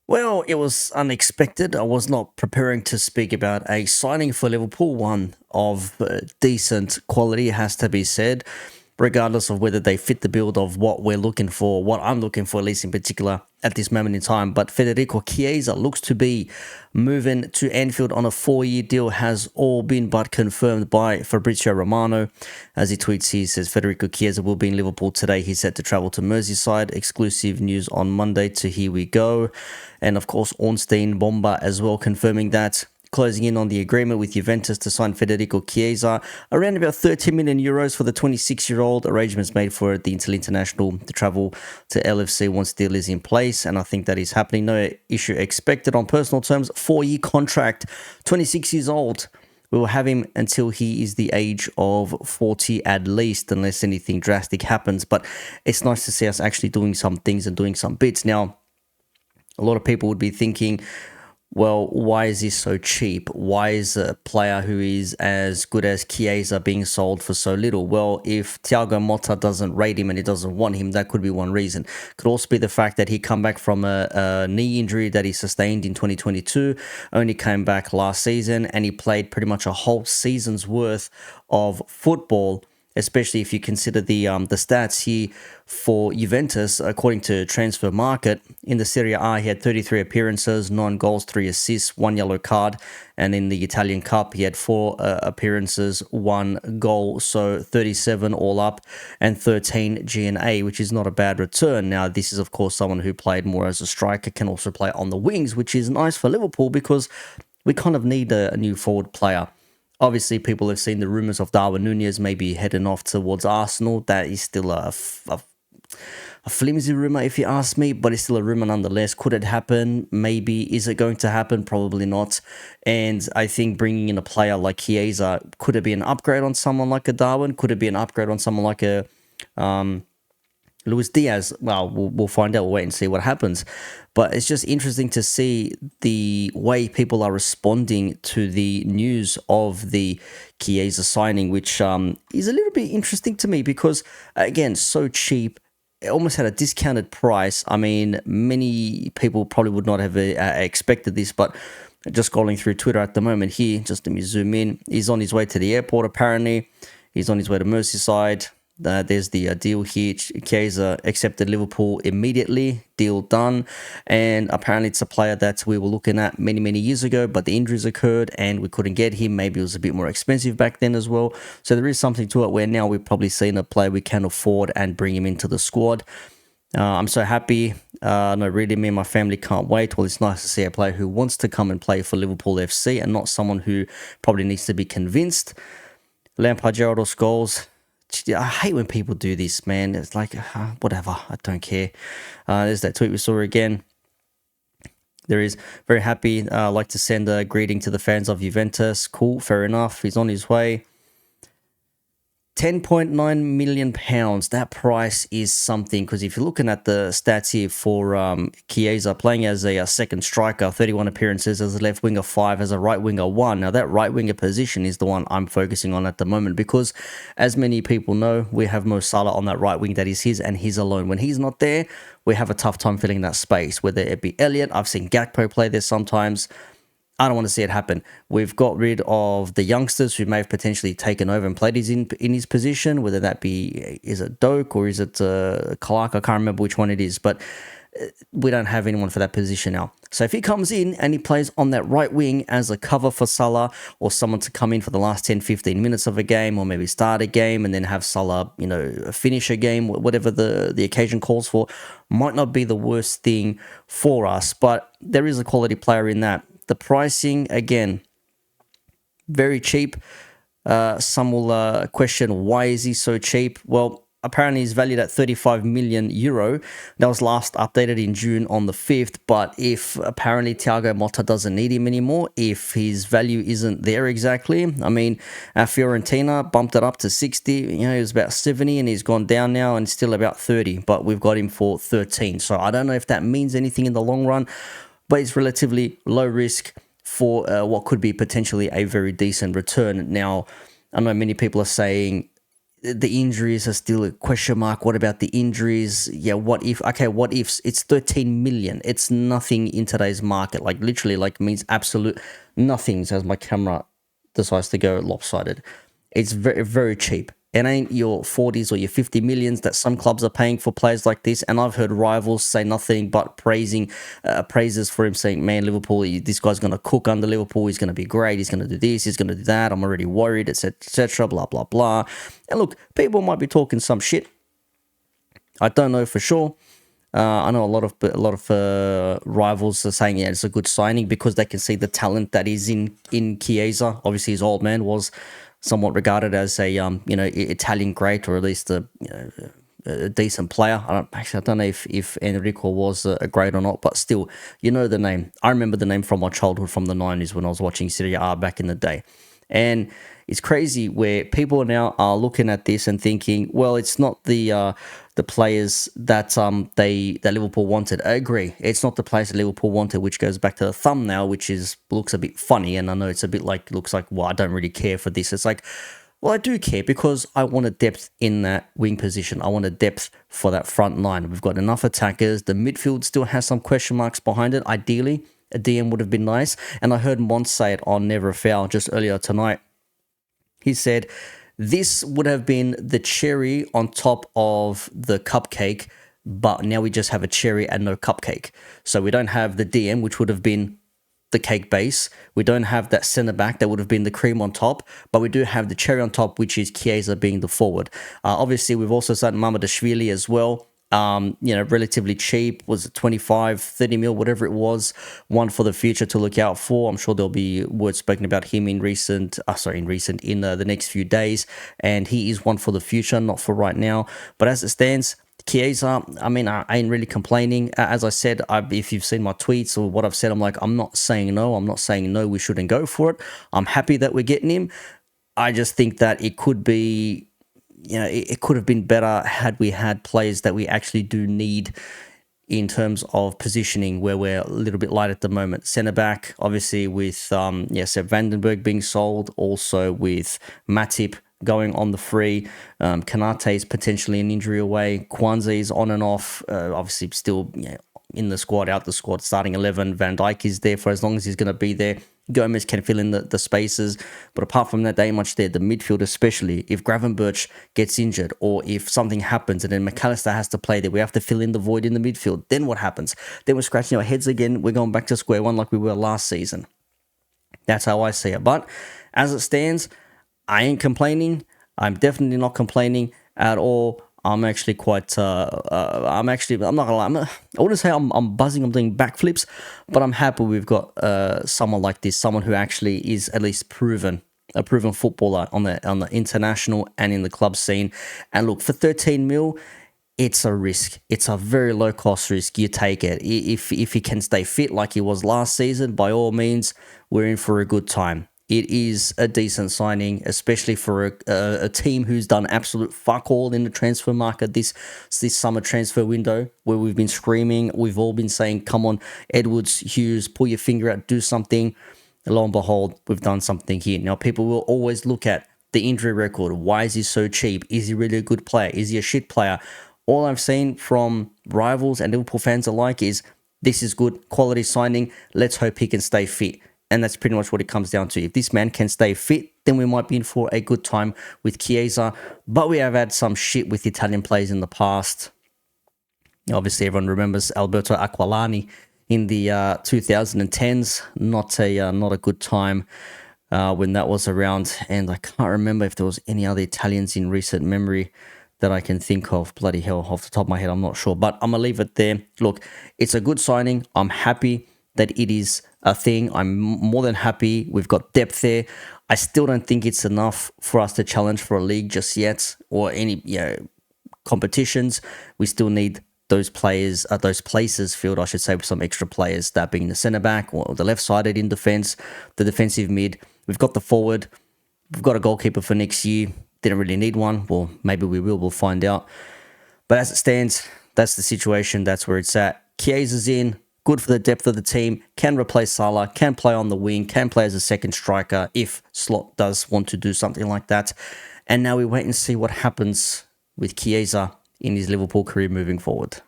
Well, it was unexpected. I was not preparing to speak about a signing for Liverpool, one of decent quality, has to be said, regardless of whether they fit the build of what we're looking for, what I'm looking for, at least in particular at this moment in time. But Federico Chiesa looks to be moving to Anfield on a 4-year deal, has all been but confirmed by Fabrizio Romano. As he tweets, he says Federico Chiesa will be in Liverpool today. He's set to travel to Merseyside. Exclusive news on Monday to Here We Go. And of course, Ornstein Bomba as well, confirming that. Closing in on the agreement with Juventus to sign Federico Chiesa, around about 30 million euros for the 26-year-old. Arrangements made for the International to travel to LFC once the deal is in place, and I think that is happening. No issue expected on personal terms. 4-year contract, 26 years old. We will have him until he is the age of 40 at least, unless anything drastic happens. But it's nice to see us actually doing some things and doing some bits. Now, a lot of people would be thinking, well, why is this so cheap? Why is a player who is as good as Chiesa being sold for so little? Well, if Thiago Motta doesn't rate him and he doesn't want him, that could be one reason. Could also be the fact that he come back from a knee injury that he sustained in 2022, only came back last season, and he played pretty much a whole season's worth of football, especially if you consider the stats here for Juventus. According to Transfer Market, in the Serie A, he had 33 appearances, 9 goals, 3 assists, 1 yellow card. And in the Italian Cup, he had 4 appearances, 1 goal, so 37 all up, and 13 GNA, which is not a bad return. Now, this is, of course, someone who played more as a striker, can also play on the wings, which is nice for Liverpool because we kind of need a new forward player. Obviously, people have seen the rumours of Darwin Nunez maybe heading off towards Arsenal. That is still a flimsy rumour, if you ask me, but it's still a rumour nonetheless. Could it happen? Maybe. Is it going to happen? Probably not. And I think bringing in a player like Chiesa, could it be an upgrade on someone like a Darwin? Could it be an upgrade on someone like a Luis Diaz? Well, we'll find out. We'll wait and see what happens. But it's just interesting to see the way people are responding to the news of the Chiesa signing, which is a little bit interesting to me because, again, so cheap. It almost had a discounted price. I mean, many people probably would not have expected this, but just scrolling through Twitter at the moment here, just let me zoom in. He's on his way to the airport, apparently. He's on his way to Merseyside. There's the deal here. Chiesa accepted Liverpool immediately. Deal done. And apparently it's a player that we were looking at many, many years ago, but the injuries occurred and we couldn't get him. Maybe it was a bit more expensive back then as well. So there is something to it where now we've probably seen a player we can afford and bring him into the squad. I'm so happy. No, really, me and my family can't wait. Well, it's nice to see a player who wants to come and play for Liverpool FC and not someone who probably needs to be convinced. Lampard, Gerrard, or Scholes. I hate when people do this, man. It's like, whatever, I don't care. There's that tweet we saw again. There is very happy. Like to send a greeting to the fans of Juventus. Cool, fair enough. He's on his way. £10.9 million. That price is something, because if you're looking at the stats here for Chiesa, playing as a second striker, 31 appearances as a left winger, 5 as a right winger, 1. Now that right winger position is the one I'm focusing on at the moment because, as many people know, we have Mo Salah on that right wing that is his and he's alone. When he's not there, we have a tough time filling that space, whether it be Elliott. I've seen Gakpo play there sometimes. I don't want to see it happen. We've got rid of the youngsters who may have potentially taken over and played in his position, whether that be, is it Doak or is it Clark? I can't remember which one it is, but we don't have anyone for that position now. So if he comes in and he plays on that right wing as a cover for Salah, or someone to come in for the last 10-15 minutes of a game, or maybe start a game and then have Salah, finish a game, whatever the occasion calls for, might not be the worst thing for us. But there is a quality player in that. The pricing, again, very cheap. Some will question, why is he so cheap? Well, apparently he's valued at 35 million euro. That was last updated in June on the 5th. But if apparently Thiago Motta doesn't need him anymore, if his value isn't there exactly, I mean, Fiorentina bumped it up to 60. He was about 70 and he's gone down now and still about 30. But we've got him for 13. So I don't know if that means anything in the long run, but it's relatively low risk for what could be potentially a very decent return. Now, I know many people are saying the injuries are still a question mark. What about the injuries? Yeah, what if? Okay, what if it's 13 million? It's nothing in today's market. Like literally, like means absolute nothing. As my camera decides to go lopsided, it's very very cheap. It ain't your 40s or your 50 millions that some clubs are paying for players like this. And I've heard rivals say nothing but praises for him, saying, "Man, Liverpool, this guy's gonna cook under Liverpool. He's gonna be great. He's gonna do this. He's gonna do that. I'm already worried, etc., etc." Blah blah blah. And look, people might be talking some shit. I don't know for sure. I know a lot of rivals are saying, yeah, it's a good signing because they can see the talent that is in Chiesa. Obviously, his old man was somewhat regarded as a Italian great, or at least a decent player. I don't know if Enrico was a great or not, but still, you know the name. I remember the name from my childhood, from the 90s when I was watching Serie A back in the day. And it's crazy where people now are looking at this and thinking, well, it's not the players that that Liverpool wanted. I agree, it's not the players that Liverpool wanted, which goes back to the thumbnail, which looks a bit funny, and I know it's a bit like looks like, well, I don't really care for this. It's like, well, I do care because I want a depth in that wing position. I want a depth for that front line. We've got enough attackers. The midfield still has some question marks behind it. Ideally, a DM would have been nice. And I heard Mons say it on Never a Foul just earlier tonight. He said, this would have been the cherry on top of the cupcake, but now we just have a cherry and no cupcake. So we don't have the DM, which would have been the cake base. We don't have that centre back that would have been the cream on top, but we do have the cherry on top, which is Chiesa being the forward. Obviously, we've also signed Mamadashvili as well. Relatively cheap, was it 25, 30 mil, whatever it was, one for the future to look out for. I'm sure there'll be words spoken about him in the next few days, and he is one for the future, not for right now. But as it stands, Chiesa, I mean, I ain't really complaining. As I said, if you've seen my tweets or what I've said, I'm like, I'm not saying no. I'm not saying no, we shouldn't go for it. I'm happy that we're getting him. I just think that it could be, it could have been better had we had players that we actually do need in terms of positioning, where we're a little bit light at the moment. Centre back, obviously, with Sepp Vandenberg being sold, also with Matip going on the free. Kanate is potentially an injury away. Kwanzaa is on and off, obviously still in the squad, out the squad, starting 11. Van Dijk is there for as long as he's going to be there. Gomez can fill in the spaces, but apart from that, they ain't much there. The midfield, especially if Gravenberch gets injured, or if something happens and then McAllister has to play there, we have to fill in the void in the midfield. Then what happens? Then we're scratching our heads again. We're going back to square one like we were last season. That's how I see it. But as it stands, I ain't complaining. I'm definitely not complaining at all. I'm actually quite, I'm not gonna lie, I wouldn't say I'm buzzing, I'm doing backflips, but I'm happy we've got someone like this, someone who actually is at least a proven footballer on the international and in the club scene. And look, for 13 mil, it's a risk. It's a very low cost risk. You take it. If he can stay fit like he was last season, by all means, we're in for a good time. It is a decent signing, especially for a team who's done absolute fuck all in the transfer market this summer transfer window, where we've been screaming. We've all been saying, come on, Edwards, Hughes, pull your finger out, do something. And lo and behold, we've done something here. Now, people will always look at the injury record. Why is he so cheap? Is he really a good player? Is he a shit player? All I've seen from rivals and Liverpool fans alike is, this is good, quality signing. Let's hope he can stay fit. And that's pretty much what it comes down to. If this man can stay fit, then we might be in for a good time with Chiesa. But we have had some shit with Italian players in the past. Obviously, everyone remembers Alberto Aquilani in the 2010s. Not a good time when that was around. And I can't remember if there was any other Italians in recent memory that I can think of. Bloody hell, off the top of my head, I'm not sure. But I'm going to leave it there. Look, it's a good signing. I'm happy that it is a thing. I'm more than happy. We've got depth there. I still don't think it's enough for us to challenge for a league just yet, or any competitions. We still need those players, those places filled, I should say, with some extra players, that being the centre back or the left-sided in defence, the defensive mid. We've got the forward. We've got a goalkeeper for next year. Didn't really need one. Well, maybe we will. We'll find out. But as it stands, that's the situation. That's where it's at. Chiesa's in. Good for the depth of the team, can replace Salah, can play on the wing, can play as a second striker if Slot does want to do something like that. And now we wait and see what happens with Chiesa in his Liverpool career moving forward.